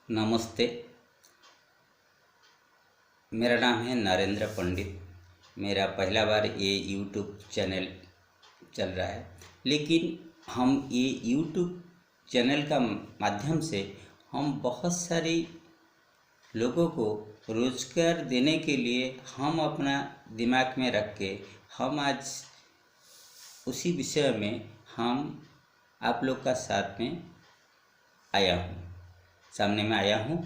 नमस्ते। मेरा नाम है नरेंद्र पंडित। मेरा पहला बार ये यूट्यूब चैनल चल रहा है, लेकिन हम ये यूट्यूब चैनल का माध्यम से हम बहुत सारी लोगों को रोजगार देने के लिए हम अपना दिमाग में रख के हम आज उसी विषय में हम आप लोग का साथ में आया हूँ सामने में आया हूँ।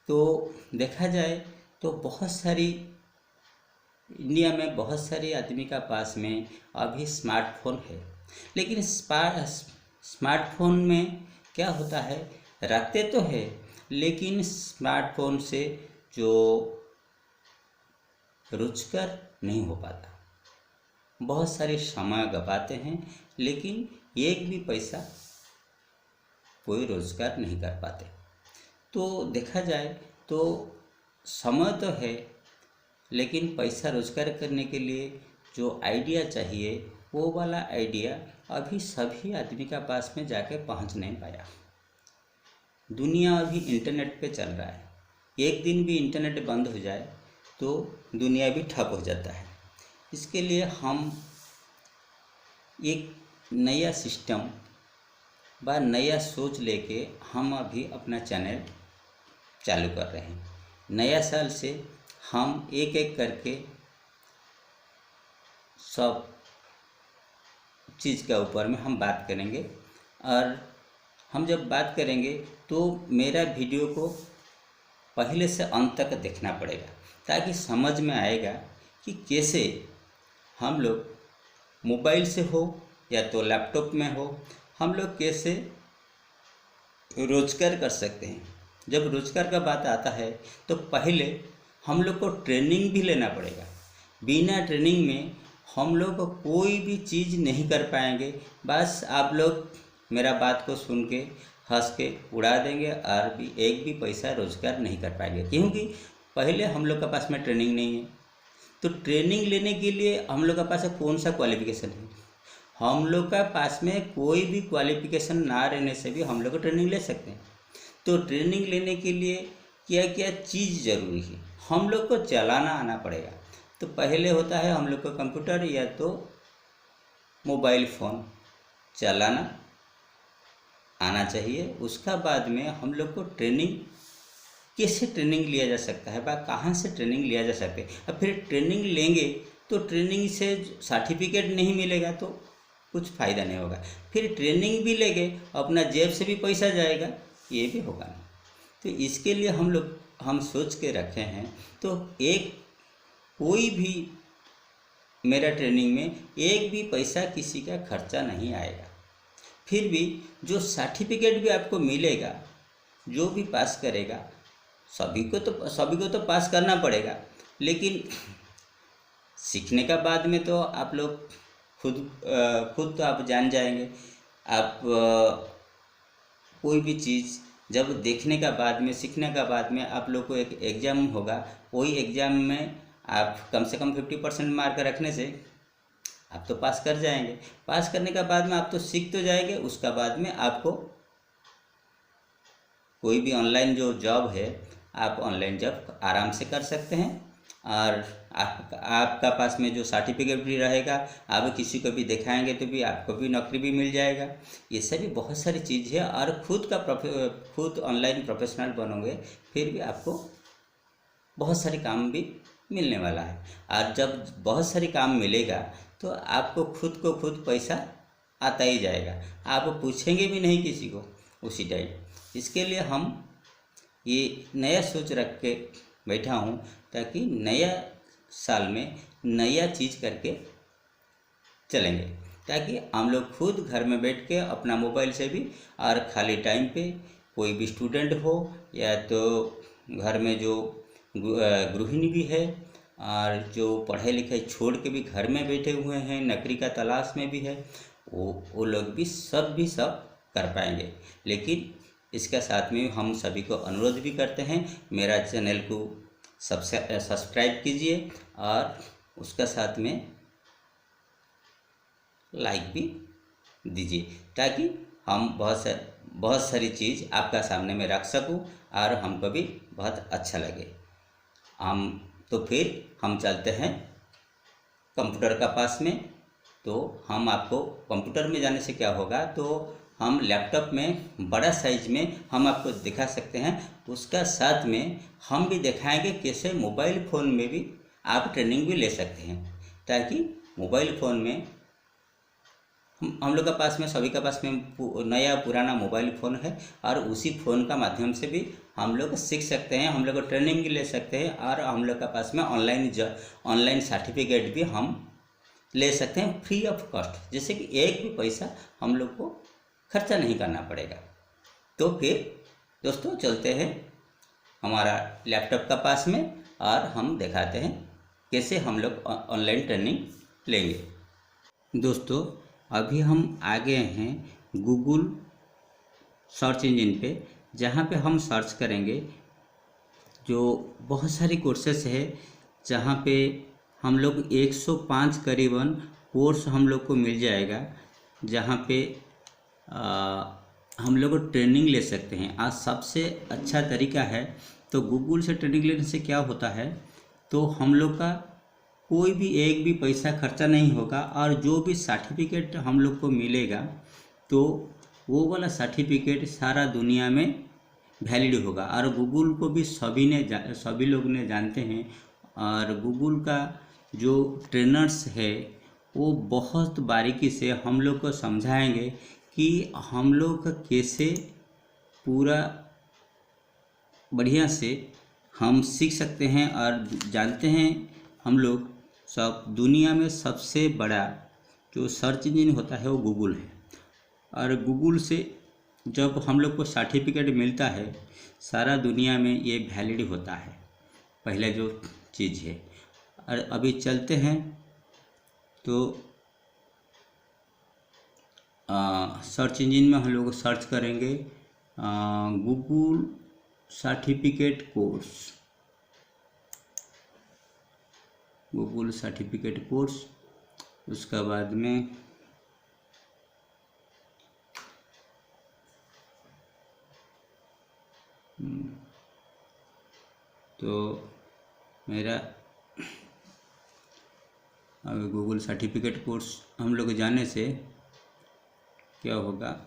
तो देखा जाए तो बहुत सारी इंडिया में बहुत सारे आदमी का पास में अभी स्मार्टफोन है, लेकिन स्मार्टफोन में क्या होता है, रखते तो है लेकिन स्मार्टफोन से जो रोजगार नहीं हो पाता। बहुत सारे समय गवाते हैं लेकिन एक भी पैसा कोई रोजगार नहीं कर पाते। तो देखा जाए तो समय तो है, लेकिन पैसा रोजगार करने के लिए जो आइडिया चाहिए वो वाला आइडिया अभी सभी आदमी का पास में जाके पहुंच नहीं पाया। दुनिया अभी इंटरनेट पे चल रहा है, एक दिन भी इंटरनेट बंद हो जाए तो दुनिया भी ठप हो जाता है। इसके लिए हम एक नया सिस्टम व नया सोच लेके हम अभी अपना चैनल चालू कर रहे हैं। नया साल से हम एक एक करके सब चीज़ के ऊपर में हम बात करेंगे, और हम जब बात करेंगे तो मेरा वीडियो को पहले से अंत तक देखना पड़ेगा, ताकि समझ में आएगा कि कैसे हम लोग मोबाइल से हो या तो लैपटॉप में हो, हम लोग कैसे रोजगार कर सकते हैं। जब रोजगार का बात आता है तो पहले हम लोग को ट्रेनिंग भी लेना पड़ेगा। बिना ट्रेनिंग में हम लोग कोई भी चीज़ नहीं कर पाएंगे। बस आप लोग मेरा बात को सुन के हंस के उड़ा देंगे और भी एक भी पैसा रोजगार नहीं कर पाएंगे, क्योंकि पहले हम लोग के पास में ट्रेनिंग नहीं है। तो ट्रेनिंग लेने के लिए हम लोग के पास कौन सा क्वालिफिकेशन है? हम लोग का पास में कोई भी क्वालिफिकेशन ना रहने से भी हम लोग ट्रेनिंग ले सकते हैं। तो ट्रेनिंग लेने के लिए क्या क्या चीज़ ज़रूरी है, हम लोग को चलाना आना पड़ेगा। तो पहले होता है हम लोग को कंप्यूटर या तो मोबाइल फ़ोन चलाना आना चाहिए। उसका बाद में हम लोग को ट्रेनिंग, कैसे ट्रेनिंग लिया जा सकता है, कहाँ से ट्रेनिंग लिया जा सकता है। अब फिर ट्रेनिंग लेंगे तो ट्रेनिंग से सर्टिफिकेट नहीं मिलेगा तो कुछ फ़ायदा नहीं होगा। फिर ट्रेनिंग भी लेंगे, अपना जेब से भी पैसा जाएगा, ये भी होगा नहीं। तो इसके लिए हम सोच के रखे हैं। तो एक कोई भी मेरा ट्रेनिंग में एक भी पैसा किसी का खर्चा नहीं आएगा। फिर भी जो सर्टिफिकेट भी आपको मिलेगा, जो भी पास करेगा, सभी को तो पास करना पड़ेगा। लेकिन सीखने का बाद में तो आप लोग खुद तो आप जान जाएंगे। आप कोई भी चीज़ जब देखने का बाद में, सीखने का बाद में आप लोग को एक एग्ज़ाम होगा, वही एग्ज़ाम में आप कम से कम 50% मार्क रखने से आप तो पास कर जाएंगे। पास करने का बाद में आप तो सीख तो जाएंगे। उसका बाद में आपको कोई भी ऑनलाइन जो जॉब है, आप ऑनलाइन जॉब आराम से कर सकते हैं। और आपका पास में जो सर्टिफिकेट भी रहेगा, आप किसी को भी दिखाएंगे तो भी आपको भी नौकरी भी मिल जाएगा। ये सभी बहुत सारी चीज़ है। और खुद ऑनलाइन प्रोफेशनल बनोगे फिर भी आपको बहुत सारे काम भी मिलने वाला है। और जब बहुत सारे काम मिलेगा तो आपको खुद पैसा आता ही जाएगा, आप पूछेंगे भी नहीं किसी को उसी टाइम। इसके लिए हम ये नया सोच रख के बैठा हूँ, ताकि नया साल में नया चीज़ करके चलेंगे, ताकि हम लोग खुद घर में बैठ के अपना मोबाइल से भी, और खाली टाइम पे कोई भी स्टूडेंट हो या तो घर में जो गृहिणी भी है, और जो पढ़ाई लिखाई छोड़ के भी घर में बैठे हुए हैं, नौकरी का तलाश में भी है, वो लोग भी सब कर पाएंगे। लेकिन इसका साथ में हम सभी को अनुरोध भी करते हैं, मेरा चैनल को सब्सक्राइब कीजिए और उसका साथ में लाइक भी दीजिए, ताकि हम बहुत सारी चीज़ आपका सामने में रख सकूं और हमको भी बहुत अच्छा लगे। तो फिर हम चलते हैं कंप्यूटर का पास में। तो हम आपको कंप्यूटर में जाने से क्या होगा, तो हम लैपटॉप में बड़ा साइज में हम आपको दिखा सकते हैं। उसका साथ में हम भी दिखाएंगे कैसे मोबाइल फ़ोन में भी आप ट्रेनिंग भी ले सकते हैं, ताकि मोबाइल फ़ोन में हम लोग के पास में, सभी के पास में नया पुराना मोबाइल फ़ोन है, और उसी फ़ोन का माध्यम से भी हम लोग सीख सकते हैं, हम लोग ट्रेनिंग भी ले सकते हैं, और हम लोग के पास में ऑनलाइन सर्टिफिकेट भी हम ले सकते हैं फ्री ऑफ कॉस्ट, जैसे कि एक भी पैसा हम लोग को खर्चा नहीं करना पड़ेगा। तो फिर दोस्तों चलते हैं हमारा लैपटॉप का पास में और हम दिखाते हैं कैसे हम लोग ऑनलाइन ट्रेनिंग लेंगे। दोस्तों अभी हम आ गए हैं गूगल सर्च इंजन पे, जहाँ पे हम सर्च करेंगे जो बहुत सारी कोर्सेस है, जहाँ पे हम लोग 105 करीबन कोर्स हम लोग को मिल जाएगा, जहाँ पे हम लोग ट्रेनिंग ले सकते हैं। आज सबसे अच्छा तरीका है, तो गूगल से ट्रेनिंग लेने से क्या होता है, तो हम लोग का कोई भी एक भी पैसा खर्चा नहीं होगा, और जो भी सर्टिफिकेट हम लोग को मिलेगा तो वो वाला सर्टिफिकेट सारा दुनिया में वैलिड होगा। और गूगल को भी सभी लोग ने जानते हैं, और गूगल का जो ट्रेनर्स है वो बहुत बारीकी से हम लोग को समझाएंगे कि हम लोग कैसे पूरा बढ़िया से हम सीख सकते हैं। और जानते हैं हम लोग सब दुनिया में सबसे बड़ा जो सर्च इंजन होता है वो गूगल है, और गूगल से जब हम लोग को सर्टिफिकेट मिलता है सारा दुनिया में ये वैलिड होता है, पहले जो चीज़ है। और अभी चलते हैं तो सर्च इंजन में हम लोग सर्च करेंगे Google certificate course, Google certificate course. उसका बाद में तो मेरा अब गूगल सर्टिफिकेट कोर्स हम लोग जाने से क्या होगा,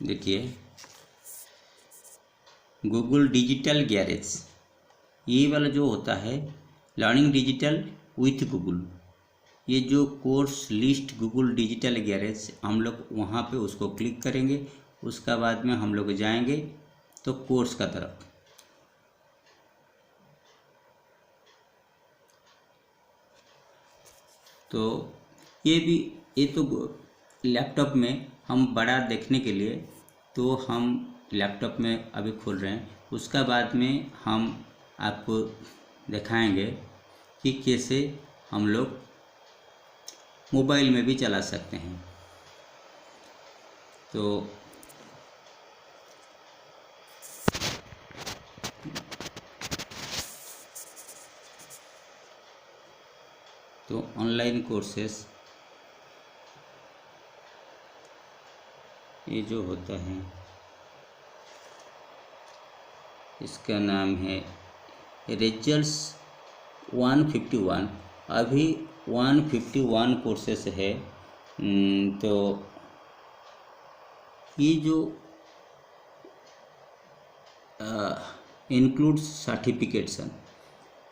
देखिए गूगल डिजिटल गैरेज, ये वाला जो होता है लर्निंग डिजिटल विथ गूगल, ये जो course list Google digital garage, हम लोग वहाँ पे उसको क्लिक करेंगे। उसका बाद में हम लोग जाएंगे तो कोर्स का तरफ, तो ये तो लैपटॉप में हम बड़ा देखने के लिए तो हम लैपटॉप में अभी खोल रहे हैं। उसका बाद में हम आपको दिखाएंगे कि कैसे हम लोग मोबाइल में भी चला सकते हैं। तो ऑनलाइन कोर्सेस ये जो होता है इसका नाम है रिजल्ट्स 151। अभी 151 कोर्सेस है। तो ये जो इंक्लूड्स सर्टिफिकेशन,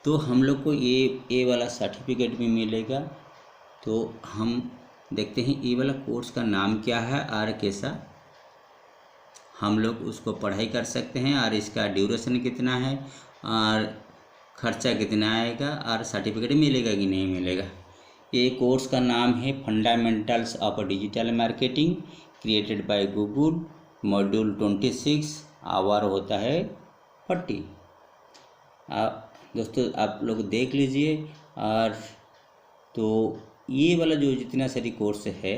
तो हम लोग को ये वाला सर्टिफिकेट भी मिलेगा। तो हम देखते हैं ये वाला कोर्स का नाम क्या है और कैसा हम लोग उसको पढ़ाई कर सकते हैं, और इसका ड्यूरेशन कितना है और ख़र्चा कितना आएगा और सर्टिफिकेट मिलेगा कि नहीं मिलेगा। ये कोर्स का नाम है fundamentals of digital marketing created by Google, module 26, hour होता है 40। आप दोस्तों आप लोग देख लीजिए। और तो ये वाला जो जितना सारी कोर्स है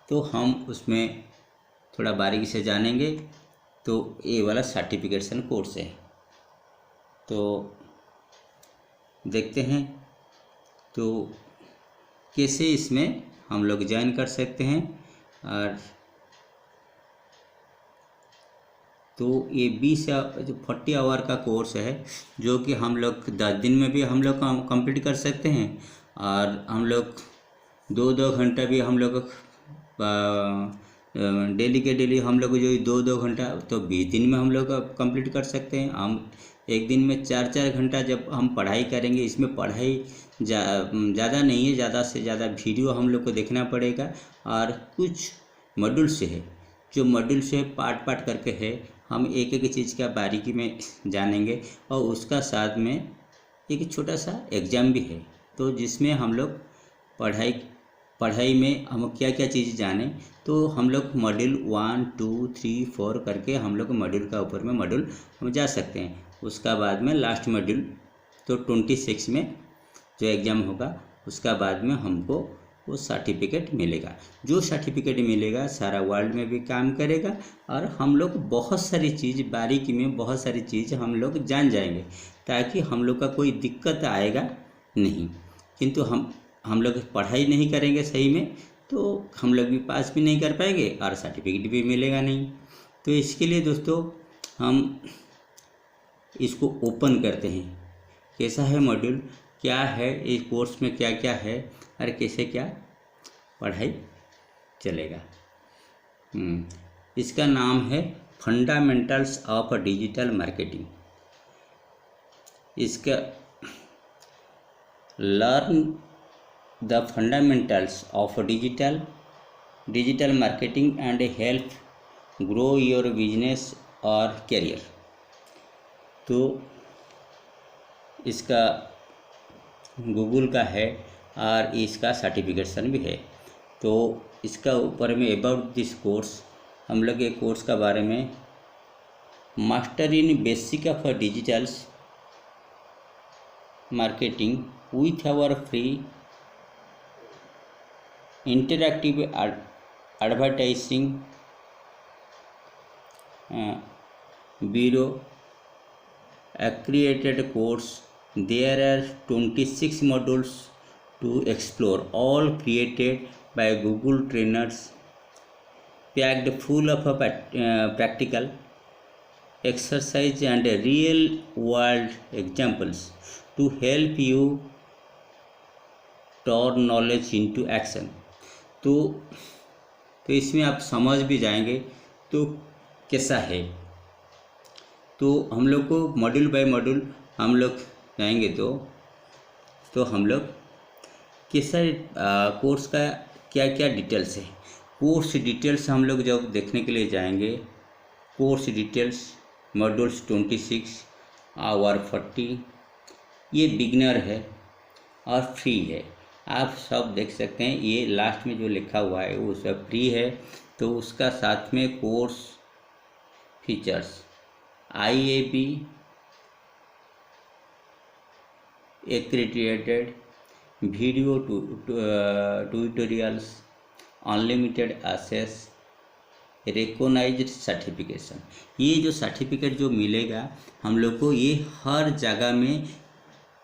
तो हम उसमें थोड़ा बारीकी से जानेंगे। तो ये वाला सर्टिफिकेशन कोर्स है, तो देखते हैं तो कैसे इसमें हम लोग ज्वाइन कर सकते हैं। और तो ये 40 आवर का कोर्स है, जो कि हम लोग 10 दिन में भी हम लोग कंप्लीट कर सकते हैं। और हम लोग 2-2 घंटा भी हम लोग डेली के डेली हम लोग जो 2-2 घंटा तो 20 दिन में हम लोग कंप्लीट कर सकते हैं। हम एक दिन में 4-4 घंटा जब हम पढ़ाई करेंगे, इसमें पढ़ाई ज़्यादा नहीं है, ज़्यादा से ज़्यादा वीडियो हम लोग को देखना पड़ेगा। और कुछ मॉड्यूल से है, जो मॉड्यूल से पार्ट करके है, हम एक एक चीज़ का बारीकी में जानेंगे। और उसका साथ में एक छोटा सा एग्ज़ाम भी है, तो जिसमें हम लोग पढ़ाई में हम क्या क्या चीज़ जाने। तो हम लोग मॉड्यूल 1, 2, 3, 4 करके हम लोग मॉड्यूल का ऊपर में मॉड्यूल हम जा सकते हैं। उसका बाद में लास्ट मॉड्यूल तो 26 में जो एग्ज़ाम होगा, उसका बाद में हमको वो सर्टिफिकेट मिलेगा। जो सर्टिफिकेट मिलेगा सारा वर्ल्ड में भी काम करेगा। और हम लोग बहुत सारी चीज़ बारीकी में बहुत सारी चीज़ हम लोग जान जाएंगे, ताकि हम लोग का कोई दिक्कत आएगा नहीं। किंतु हम लोग पढ़ाई नहीं करेंगे सही में, तो हम लोग भी पास भी नहीं कर पाएंगे और सर्टिफिकेट भी मिलेगा नहीं। तो इसके लिए दोस्तों हम इसको ओपन करते हैं, कैसा है मॉड्यूल, क्या है इस कोर्स में, क्या क्या है और कैसे क्या पढ़ाई चलेगा। इसका नाम है फंडामेंटल्स ऑफ डिजिटल मार्केटिंग। इसका learn the fundamentals of digital marketing and help grow your business और करियर। तो इसका गूगल का है और इसका सर्टिफिकेशन भी है। तो इसका ऊपर में अबाउट दिस कोर्स हम लोग एक कोर्स का बारे में master in basic of digital marketing with our free interactive advertising bureau created course. There are 26 modules to explore, all created by Google trainers, packed full of practical exercise and real world examples to help you turn knowledge into action। तो इसमें आप समझ भी जाएंगे तो कैसा है। तो हम लोग को मॉड्यूल बाय मॉड्यूल हम लोग जाएंगे तो हम लोग कैसा कोर्स का क्या क्या डिटेल्स है। कोर्स डिटेल्स हम लोग जब देखने के लिए जाएंगे, कोर्स डिटेल्स मॉड्यूल्स 26 आवर 40, ये बिगनर है और फ्री है, आप सब देख सकते हैं। ये लास्ट में जो लिखा हुआ है वो सब फ्री है। तो उसका साथ में course features IAB accredited video tutorials, unlimited access, recognized certification. ये जो सर्टिफिकेट जो मिलेगा हम लोग को, ये हर जगह में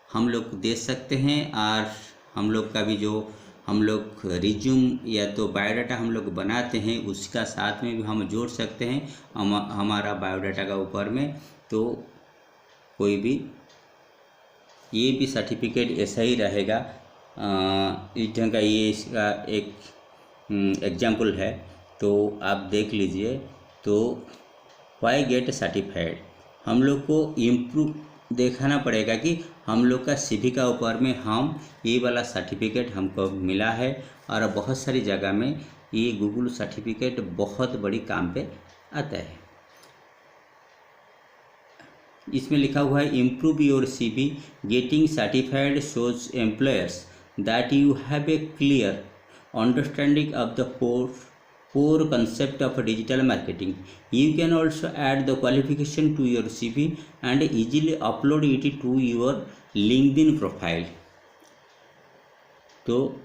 हम लोग दे सकते हैं। और हम लोग का भी जो हम लोग रिज्यूम या तो बायोडाटा हम लोग बनाते हैं, उसका साथ में भी हम जोड़ सकते हैं हमारा बायोडाटा का ऊपर में। तो कोई भी ये भी सर्टिफिकेट ऐसा ही रहेगा। इस ढंग का ये इसका एक एग्जाम्पल है, तो आप देख लीजिए। तो वाई गेट सर्टिफाइड, हम लोग को इम्प्रूव देखना पड़ेगा कि हम लोग का CV का ऊपर में हम ये वाला सर्टिफिकेट हमको मिला है। और बहुत सारी जगह में ये गूगल सर्टिफिकेट बहुत बड़ी काम पे आता है। इसमें लिखा हुआ है improve your CV, getting certified shows employers that you have a clear understanding of the core concept of digital marketing. You can also add the qualification to your CV and easily upload it to your LinkedIn profile. तो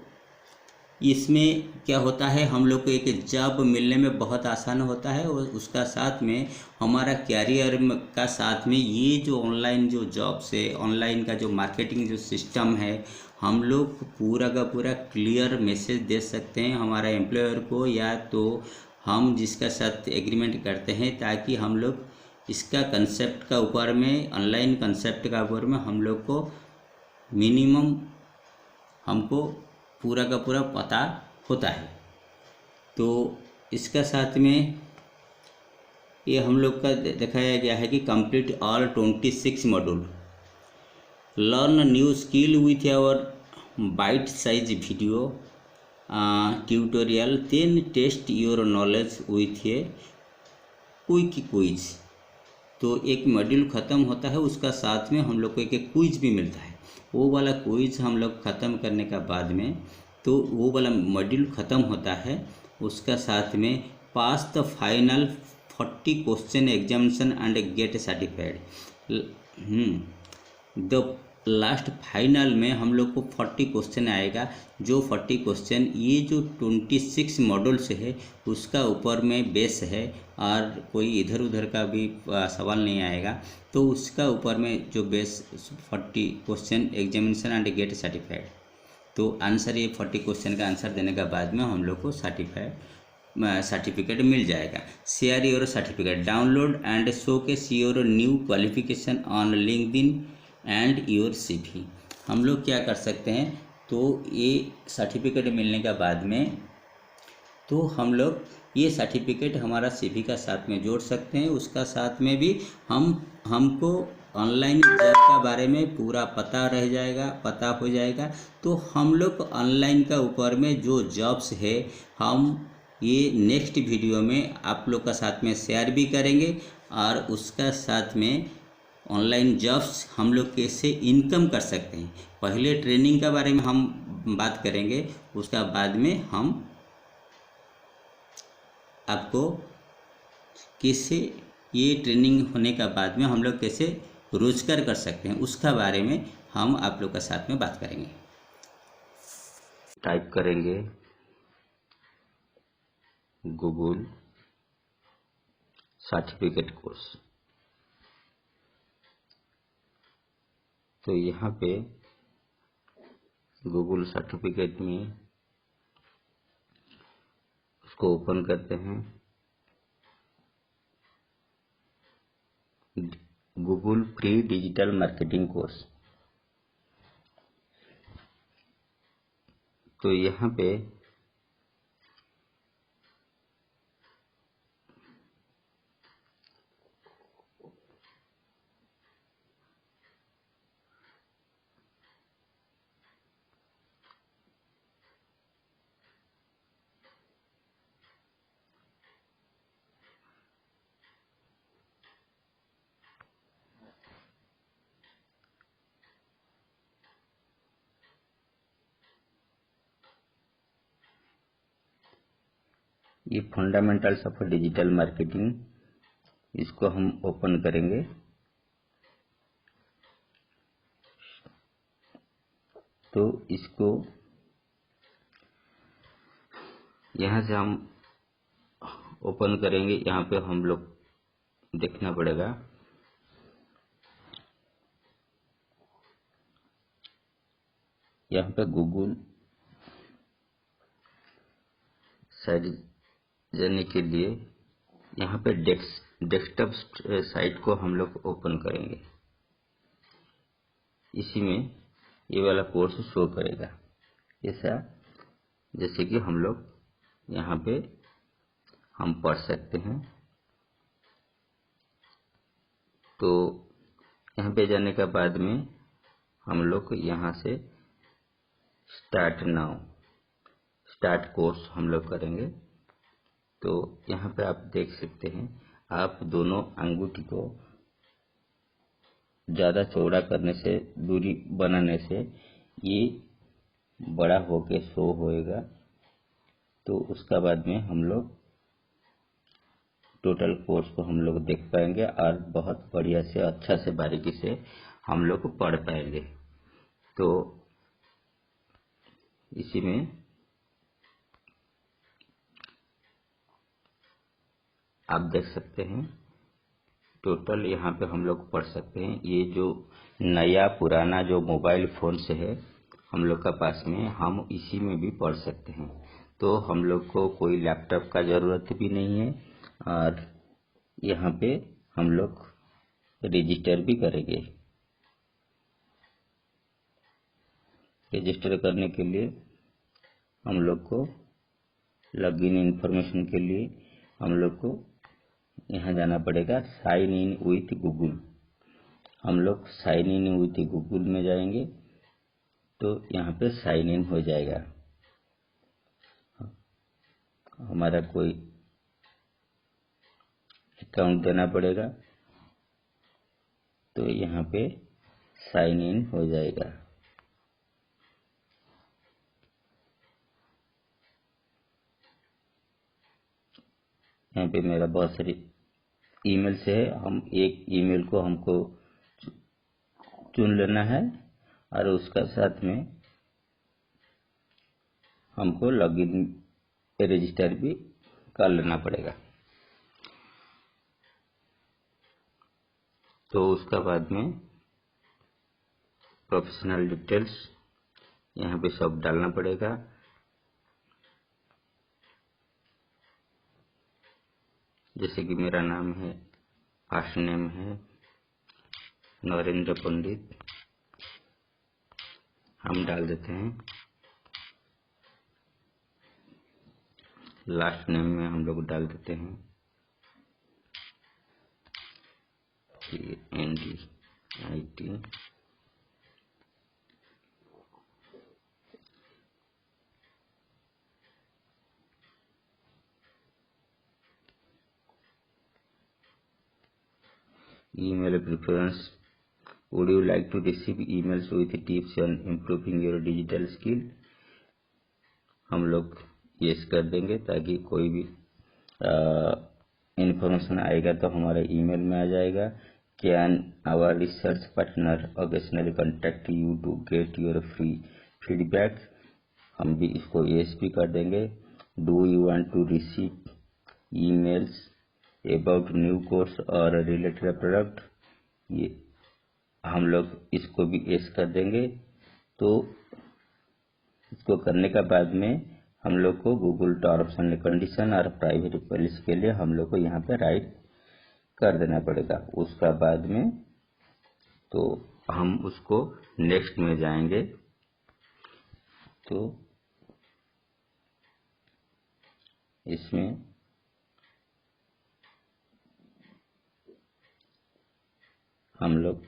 इसमें क्या होता है, हम लोग को एक job मिलने में बहुत आसान होता है और उसका साथ में हमारा कैरियर का साथ में ये जो ऑनलाइन जो जॉब से ऑनलाइन का जो मार्केटिंग जो सिस्टम है, हम लोग पूरा का पूरा क्लियर मैसेज दे सकते हैं हमारा एम्प्लॉयर को, या तो हम जिसका साथ एग्रीमेंट करते हैं, ताकि हम लोग इसका कंसेप्ट का ऊपर में ऑनलाइन कंसेप्ट का ऊपर में हम लोग को मिनिमम हमको पूरा का पूरा पता होता है। तो इसका साथ में ये हम लोग का दिखाया गया है कि complete all 26 module, learn new skill with our bite size video tutorial, then test your knowledge with a quick quiz. तो एक मॉड्यूल ख़त्म होता है, उसका साथ में हम लोग को एक क्विज भी मिलता है। वो वाला क्विज हम लोग ख़त्म करने का बाद में, तो वो वाला मॉड्यूल ख़त्म होता है, उसका साथ में pass the final 40 question examination and get certified. The last final में हम लोग को 40 क्वेश्चन आएगा, जो 40 क्वेश्चन ये जो 26 मॉड्यूल्स है उसका ऊपर में बेस है, और कोई इधर उधर का भी सवाल नहीं आएगा। तो उसका ऊपर में जो base 40 question examination and get certified. तो आंसर ये 40 क्वेश्चन का आंसर देने के बाद में हम लोग को सर्टिफिकेट मिल जाएगा। Share your certificate, download and showcase your new qualification on LinkedIn and your CV। हम लोग क्या कर सकते हैं, तो ये सर्टिफिकेट मिलने के बाद में तो हम लोग ये सर्टिफिकेट हमारा CV का साथ में जोड़ सकते हैं। उसका साथ में भी हमको ऑनलाइन जॉब का बारे में पूरा पता हो जाएगा। तो हम लोग ऑनलाइन का ऊपर में जो जॉब्स है, हम ये नेक्स्ट वीडियो में आप लोग का साथ में शेयर भी करेंगे, और उसका साथ में ऑनलाइन जॉब्स हम लोग कैसे इनकम कर सकते हैं, पहले ट्रेनिंग के बारे में हम बात करेंगे, उसका बाद में हम आपको कैसे ये ट्रेनिंग होने का बाद में हम लोग कैसे रोजगार कर सकते हैं, उसका बारे में हम आप लोग के साथ में बात करेंगे। टाइप करेंगे गूगल सर्टिफिकेट कोर्स। तो यहाँ पे गूगल सर्टिफिकेट में उसको ओपन करते हैं, Google free digital marketing course. तो यहाँ पे ये फंडामेंटल्स ऑफ डिजिटल मार्केटिंग, इसको हम ओपन करेंगे। तो इसको यहाँ से हम ओपन करेंगे। यहाँ पे हम लोग देखना पड़ेगा, यहाँ पे गूगल साइड जाने के लिए यहाँ पे डेस्कटॉप साइट को हम लोग ओपन करेंगे। इसी में ये वाला कोर्स शो करेगा, ऐसा जैसे कि हम लोग यहाँ पे हम पढ़ सकते हैं। तो यहाँ पे जाने के बाद में हम लोग यहाँ से स्टार्ट नाउ, स्टार्ट कोर्स हम लोग करेंगे। तो यहाँ पे आप देख सकते हैं, आप दोनों अंगूठी को ज़्यादा चौड़ा करने से, दूरी बनाने से ये बड़ा होके शो होएगा। तो उसका बाद में हम लोग टोटल कोर्स को हम लोग देख पाएंगे और बहुत बढ़िया से अच्छा से बारीकी से हम लोग पढ़ पाएंगे। तो इसी में आप देख सकते हैं टोटल यहाँ पे हम लोग पढ़ सकते हैं। ये जो नया पुराना जो मोबाइल फोन से है हम लोग का पास में, हम इसी में भी पढ़ सकते हैं। तो हम लोग को कोई लैपटॉप का ज़रूरत भी नहीं है और यहाँ पे हम लोग रजिस्टर भी करेंगे। रजिस्टर करने के लिए हम लोग को लॉगिन इन्फॉर्मेशन के लिए हम लोग को यहाँ जाना पड़ेगा साइन इन विथ गूगल। हम लोग साइन इन विथ गूगल में जाएंगे तो यहाँ पे साइन इन हो जाएगा। हमारा कोई अकाउंट देना पड़ेगा तो यहाँ पे साइन इन हो जाएगा। यहाँ पे मेरा बहुत सारी ईमेल से है, हम एक ईमेल को हमको चुन लेना है और उसका साथ में हमको लॉगिन रजिस्टर भी कर लेना पड़ेगा। तो उसका बाद में प्रोफेशनल डिटेल्स यहाँ पे सब डालना पड़ेगा। जैसे कि मेरा नाम है, फर्स्ट नेम है नरेंद्र पंडित, हम डाल देते हैं। लास्ट नेम में हम लोग डाल देते हैं NDIT। email preference, would you like to receive emails with tips on improving your digital skill? हम लोग यस कर देंगे ताकि कोई भी इंफॉर्मेशन आएगा तो हमारे ईमेल में आ जाएगा। Can our research partner occasionally contact you to get your free feedback, हम भी इसको यस भी कर देंगे। Do you want to receive emails about new course और रिलेटेड प्रोडक्ट, ये हम लोग इसको भी यस कर देंगे। तो इसको करने का बाद में हम लोग को गूगल टर्म्स एंड कंडीशन और प्राइवेट पॉलिसी के लिए हम लोग को यहाँ पे राइट कर देना पड़ेगा। उसका बाद में तो हम उसको नेक्स्ट में जाएंगे। तो इसमें हम लोग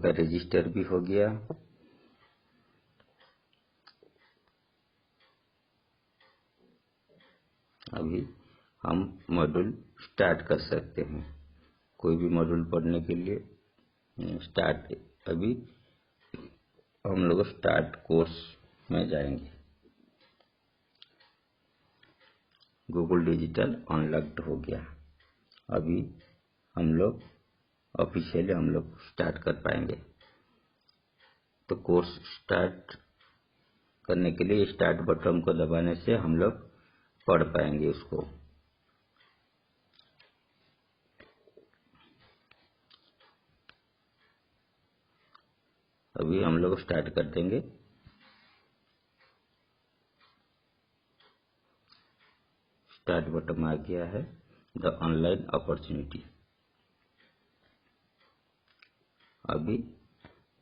का रजिस्टर भी हो गया। अभी हम मॉड्यूल स्टार्ट कर सकते हैं। कोई भी मॉड्यूल पढ़ने के लिए स्टार्ट, अभी हम लोग स्टार्ट कोर्स में जाएंगे। गूगल डिजिटल अनलॉक्ड हो गया। अभी हम लोग ऑफिशियली हम लोग स्टार्ट कर पाएंगे। तो कोर्स स्टार्ट करने के लिए स्टार्ट बटन को दबाने से हम लोग पढ़ पाएंगे उसको। अभी हम लोग स्टार्ट कर देंगे। स्टार्ट बटन आ गया है, द ऑनलाइन अपॉर्चुनिटी। अभी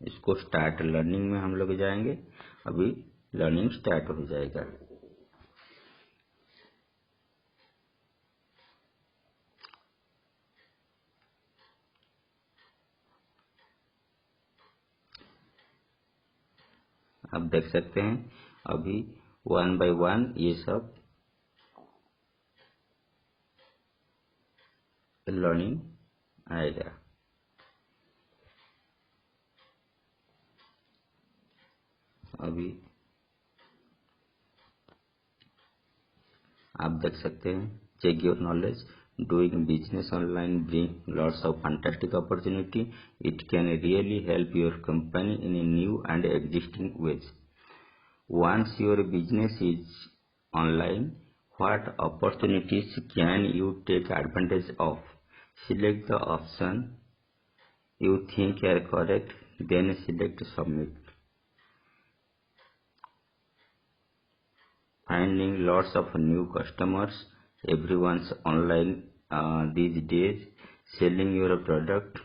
इसको स्टार्ट लर्निंग में हम लोग जाएंगे। अभी लर्निंग स्टार्ट हो जाएगा। आप देख सकते हैं अभी 1 by 1 ये सब लर्निंग आएगा। अभी आप देख सकते हैं, check your knowledge, doing business online bring lots of fantastic opportunity, it can really help your company in a new and existing ways. Once your business is online, what opportunities can you take advantage of? Select the option you think are correct, then select submit. Finding lots of new customers, everyone's online these days. Selling your product,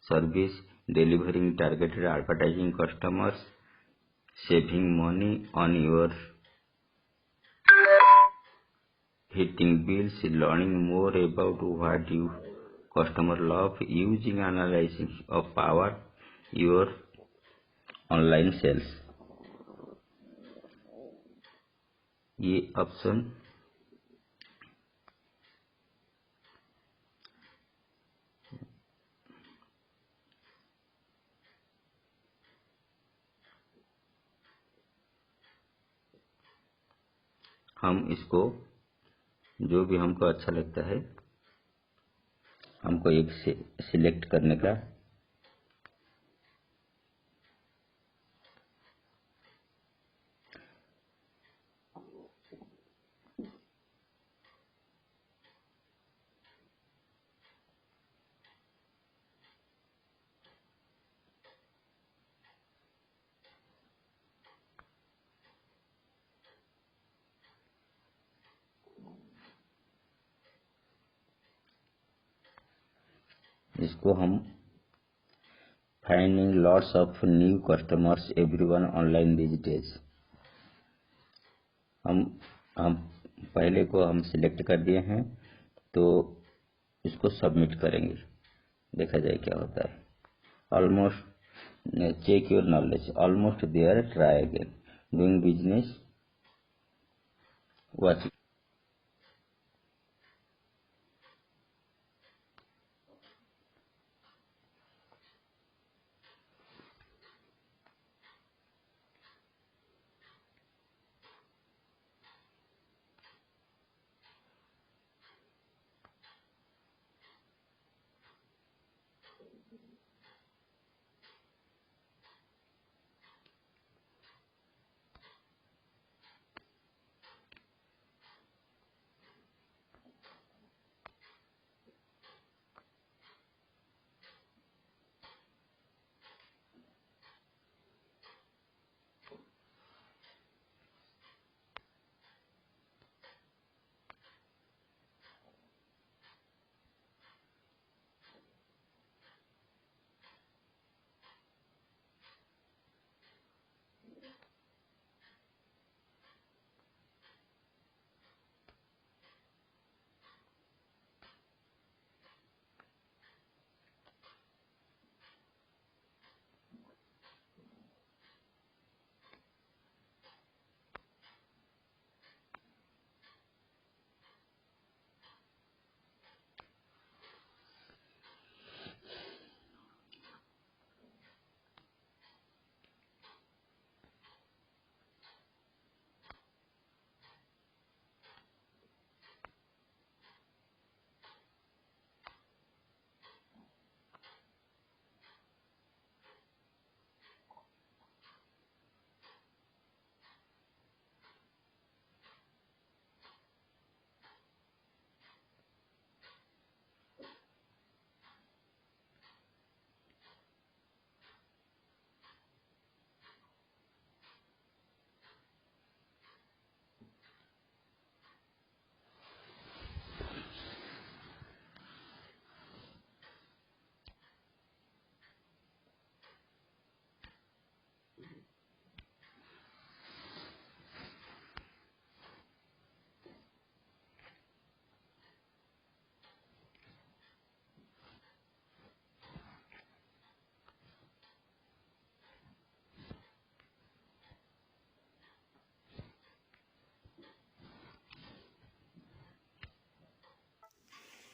service, delivering targeted advertising customers, saving money on your hitting bills, learning more about what you customer love, using analysis of power your online sales. ये option हम इसको जो भी हमको अच्छा लगता है हमको एक से सिलेक्ट करने का इसको हम finding lots of new customers everyone online these days हम पहले को हम सिलेक्ट कर दिए हैं तो इसको सबमिट करेंगे, देखा जाए क्या होता है. Almost check your knowledge, almost there, try again, doing business, watch.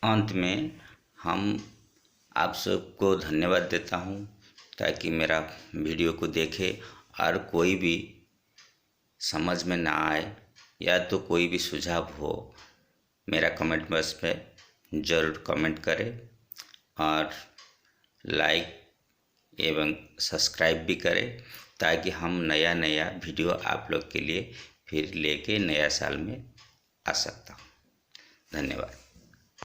अंत में हम आप सबको धन्यवाद देता हूँ, ताकि मेरा वीडियो को देखे और कोई भी समझ में ना आए या तो कोई भी सुझाव हो, मेरा कमेंट बॉक्स पे ज़रूर कमेंट करें और लाइक एवं सब्सक्राइब भी करें, ताकि हम नया वीडियो आप लोग के लिए फिर लेके नया साल में आ सकता हूँ। धन्यवाद।